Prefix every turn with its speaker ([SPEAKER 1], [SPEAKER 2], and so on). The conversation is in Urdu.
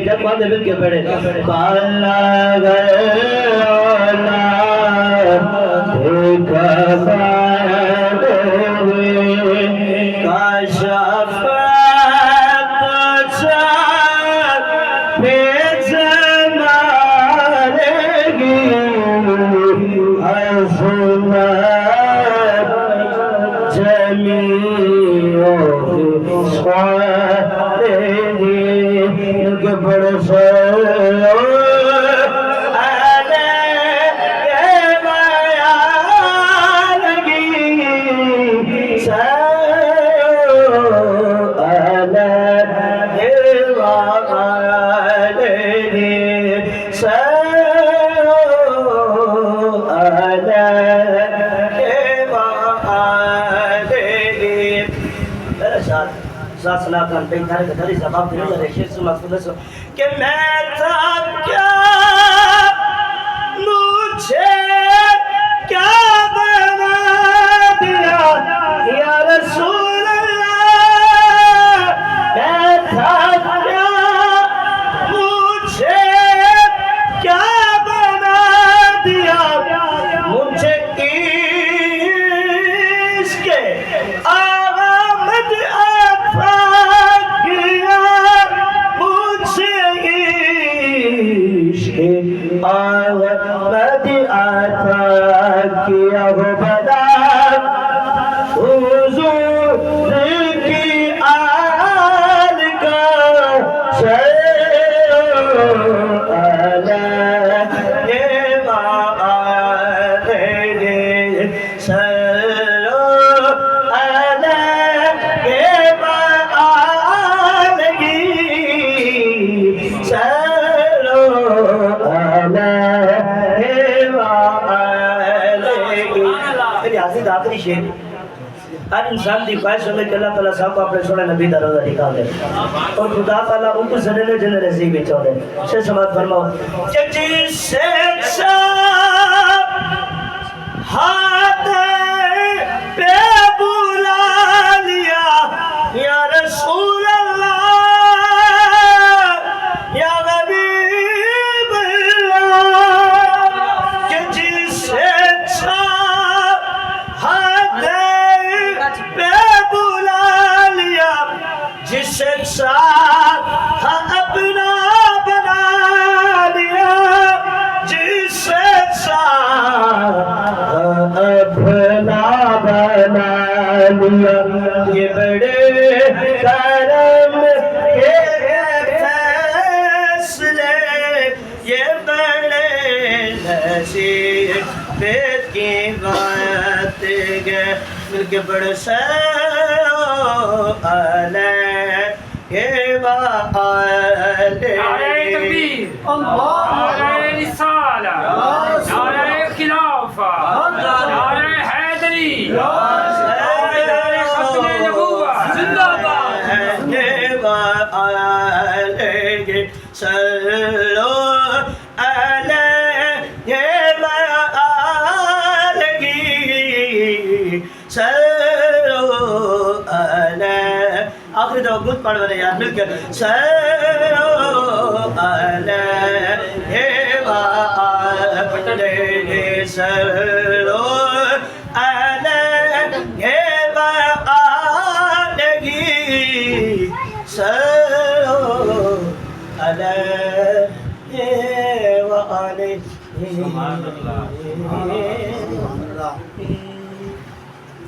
[SPEAKER 1] جب بات مل کے پڑھے بالا گلا کاشف پیچ مارے گی کہ میں تھا کیا مجھے کیا بنا دیا یا رسول اللہ میں تھا کیا مجھے کیا بنا دیا مجھے عشق آمد عطا آمد عطا کیا ہو بدا حضور کی آل کا شیع علیہ وآلہ صلو علیہ وآلہ آخری شیر ہر انسان دی خواہش ہوئے کہ اللہ تعالیٰ صاحب کو اپنے سونے نبی دا روزہ نکال دے اور خدا تعالیٰ ان کو زنیلے جنہیں نصیب ہی چاہ دے شیر سماعت فرماؤ کہ جسے چاہ ہاتھ پہ بلا لیا یا رسول اللہ یا حبیب اللہ کہ جسے جسے ساتھ اپنا بنا لیا جسے ساتھ اپنا بنا لیا یہ بڑے کرم کے فیصلے یہ بڑے نصیب کی بات گئے مل کے بڑے سے نعرہ تکبیر نعرہ رسالہ نعرہ خلافہ نعرہ حیدری نعرہ ختم نبوت زندہ باد صلو علیہ وآلہ صلو علیہ آخری دفعہ گھٹ پڑھ رہے یار مل کر صلو علیہ وآلہ صلو علیہ وآلہ صلو علیہ وآلہ